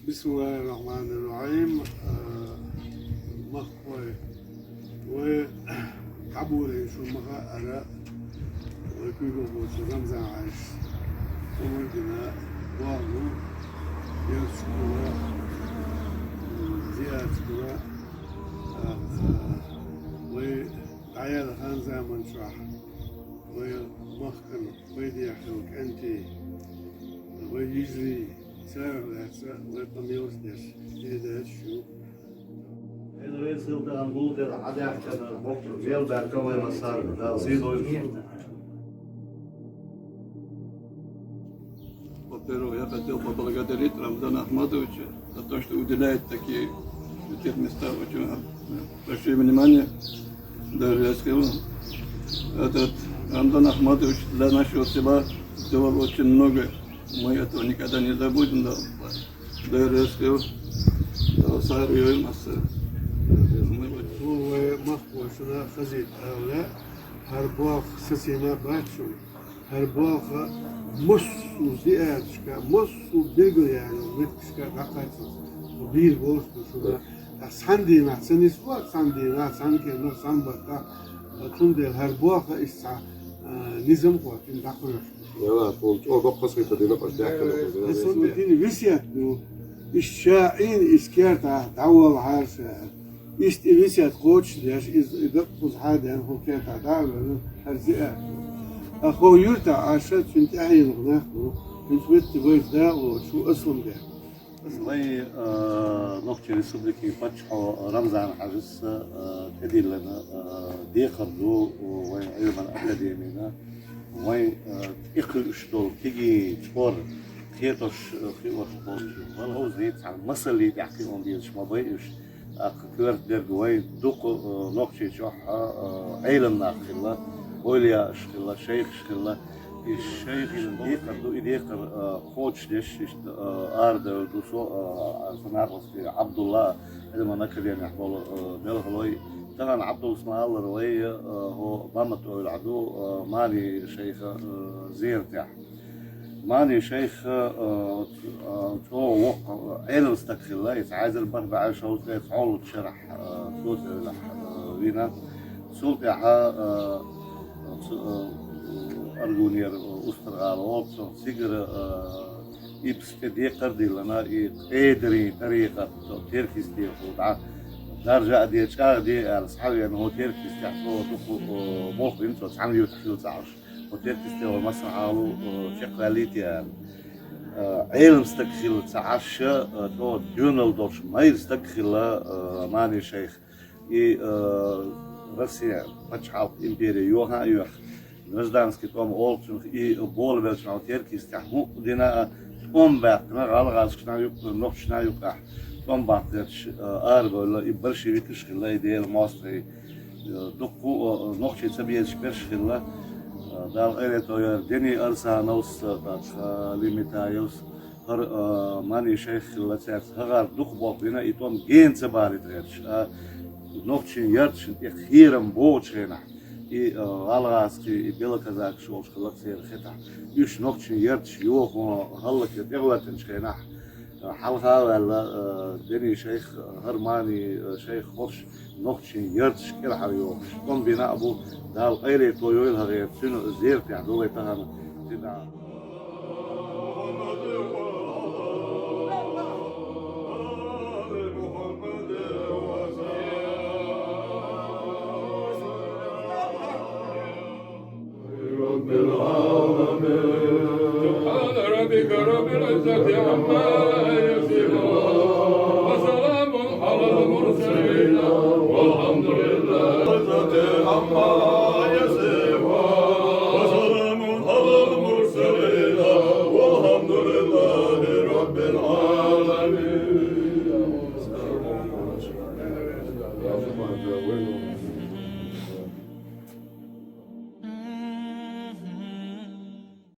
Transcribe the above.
بسم الله الرحمن الرحيم. مخوي وقبولي شو مخا أرى ويكون بوش رمزان عايش ومدنا واغو يرسكوا زيادة وعيال خان زمن شرح ومخكن ويدي يحلوك أنت ويجري سعر ويطميوس ديش إذا شو إذا يصير ده نقول ده عادي عشان بكرة فيل بركة مسار ده زيدو Во-первых, я хотел поблагодарить Рамзана Ахматовича за то, что уделяет такие в тех местах очень большое внимание. Даже я скажу, этот Рамзан Ахматович для нашего села сделал очень много. Мы этого никогда не забудем. Даже я скажу, صار يوم مصر. هو مخبوش شنا خزيت أولا هرباخ سسينا باتشو هرباخ مصو زيادشكا مصو بيجو يعني ويتشكا قاقات وبير بوش شنا ساندي ما سنسوا ساندي ما سانكي ما سانبتا تندي هرباخ إسا نظام قوتين دقناش يلا قلت بقى صيت دينا قد دحكنا سند ديني وسيات نو الشاعين إسكيرتا تعوض عارسة وسيات قوتش ديش يدقز هذا هو كيرتا تعوض هرزئة أخو يرتا عاشت فنت أحيي الغناخو فنت ويت ويف دا وشو أصلم دا والله نقطة ريسبليكي فتحوا رمزان حجز تدي لنا ديقردو وين أيضا أكاديمينا وين إقل إشتول تيجي تفور خيطش خيوش بوش والله هو زيت على المصل اللي يحكي لهم ديش ما بيش كبرت درج وين دوق نقطة شوح عيلم ناخلا وليا شخلا شيخ شخلا الشيخ يقدر يقدر خوش ليش أرد دوسو سنعرف عبد الله إذا ما نكر يعني حول بالهلوي طبعا عبد الله اسمه الله روية هو ضمته العدو ماني شيخ زين تاع ماني شيخ هو علم استكخلا يتعايز البربع عايش هو يتعول تشرح صوت لينا صوت ياها أرجونير أسترغال أوبسون سيجر يبستدي قردي لنا قادري طريقة تركيز دي وضع درجة دي شكار دي أصحابي أنه تركيز تحصل مخ إنتو تعمل يتحلو تعرش وتركيز دي والمسرح عالو شقاليتي علم استكخل تعش تو جونال دوش ما يستكخل ماني شيخ Rusija počal imperije Joha Joh Grazdanski tom olčun I bol velčna terkistah dina ombakna galgazkna yuk noqshna yuk tom baktach argola I bolshevikish khilla ideel mostri duqu noqshi sabiyach pershkhilla dal eletoyer deni arsanos limitayos har mani sheikh latsat hagar duq bokina itom gense baritretsh نوتشين يرتشين إخيرا بوتشينا غالغاسكي بيلكازاك شوش خلاص سير خطع يش نوتشين يرتش يوخو هلك يغلطن شينا حلقة ولا دني شيخ هرماني شيخ خرش نوتشين يرتش كل حريوش قم بنا أبو دال غيري تويول هغير سنو زيرت يعني دولي تهانا تدعى رب العالمين سبحان ربك رب العزة عما يصفون وسلام على المرسلين والحمد لله